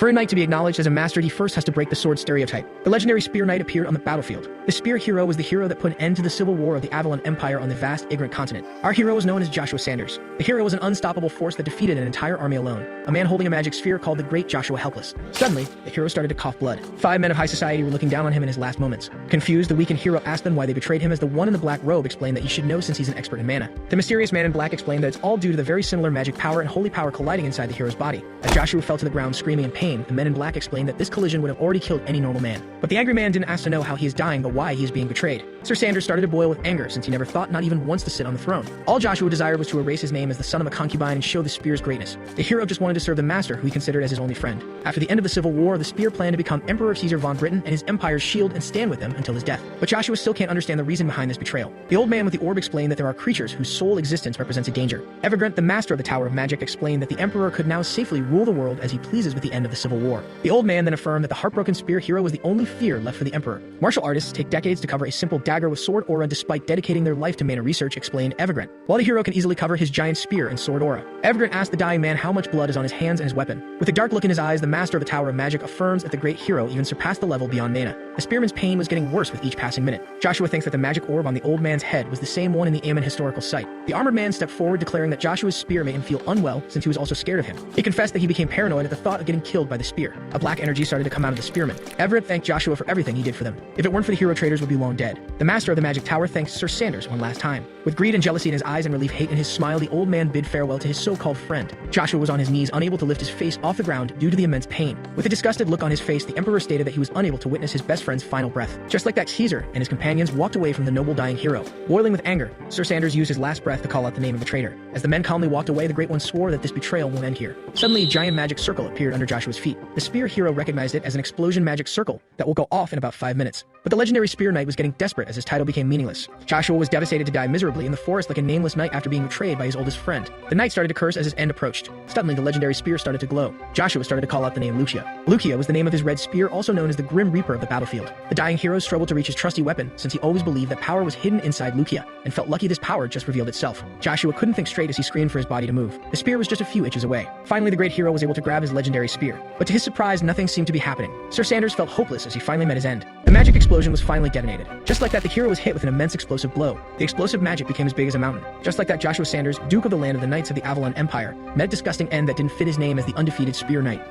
For a knight to be acknowledged as a master, he first has to break the sword stereotype. The legendary spear knight appeared on the battlefield. The spear hero was the hero that put an end to the civil war of the Avalon Empire on the vast, ignorant continent. Our hero was known as Joshua Sanders. The hero was an unstoppable force that defeated an entire army alone. A man holding a magic sphere called the Great Joshua Helpless. Suddenly, the hero started to cough blood. 5 men of high society were looking down on him in his last moments. Confused, the weakened hero asked them why they betrayed him, as the one in the black robe explained that you should know since he's an expert in mana. The mysterious man in black explained that it's all due to the very similar magic power and holy power colliding inside the hero's body. As Joshua fell to the ground screaming in pain, the men in black explained that this collision would have already killed any normal man. But the angry man didn't ask to know how he is dying, but why he is being betrayed. Sir Sanders started to boil with anger, since he never thought not even once to sit on the throne. All Joshua desired was to erase his name as the son of a concubine and show the spear's greatness. The hero just wanted to serve the master, who he considered as his only friend. After the end of the Civil War, the spear planned to become Emperor Caesar von Britain and his empire's shield and stand with him until his death. But Joshua still can't understand the reason behind this betrayal. The old man with the orb explained that there are creatures whose sole existence represents a danger. Evergrant, the master of the Tower of Magic, explained that the emperor could now safely rule the world as he pleases with the end of the Civil War. The old man then affirmed that the heartbroken spear hero was the only fear left for the emperor. Martial artists take decades to cover a simple dagger with sword aura despite dedicating their life to mana research, explained Evergrant, while the hero can easily cover his giant spear and sword aura. Evergrant asked the dying man how much blood is on his hands and his weapon. With a dark look in his eyes, the master of the Tower of Magic affirms that the great hero even surpassed the level beyond mana. The spearman's pain was getting worse with each passing minute. Joshua thinks that the magic orb on the old man's head was the same one in the Ammon historical site. The armored man stepped forward, declaring that Joshua's spear made him feel unwell since he was also scared of him. He confessed that he became paranoid at the thought of getting killed by the spear. A black energy started to come out of the spearman. Everett thanked Joshua for everything he did for them. If it weren't for the hero, traders would be long dead. The master of the magic tower thanked Sir Sanders one last time. With greed and jealousy in his eyes and relief hate in his smile, the old man bid farewell to his so-called friend. Joshua was on his knees, unable to lift his face off the ground due to the immense pain. With a disgusted look on his face, the emperor stated that he was unable to witness his best friend's final breath. Just like that, Caesar and his companions walked away from the noble dying hero. Boiling with anger, Sir Sanders used his last breath to call out the name of the traitor. As the men calmly walked away, the Great One swore that this betrayal won't end here. Suddenly, a giant magic circle appeared under Joshua's feet. The spear hero recognized it as an explosion magic circle that will go off in about 5 minutes. But the legendary spear knight was getting desperate as his title became meaningless. Joshua was devastated to die miserably in the forest like a nameless knight after being betrayed by his oldest friend. The knight started to curse as his end approached. Suddenly, the legendary spear started to glow. Joshua started to call out the name Lucia. Lucia was the name of his red spear, also known as the Grim Reaper of the battlefield. The dying hero struggled to reach his trusty weapon, since he always believed that power was hidden inside Lucia, and felt lucky this power just revealed itself. Joshua couldn't think straight as he screamed for his body to move. The spear was just a few inches away. Finally, the great hero was able to grab his legendary spear. But to his surprise, nothing seemed to be happening. Sir Sanders felt hopeless as he finally met his end. The magic explosion was finally detonated. Just like that, the hero was hit with an immense explosive blow. The explosive magic became as big as a mountain. Just like that, Joshua Sanders, Duke of the land of the Knights of the Avalon Empire, met a disgusting end that didn't fit his name as the undefeated spear knight.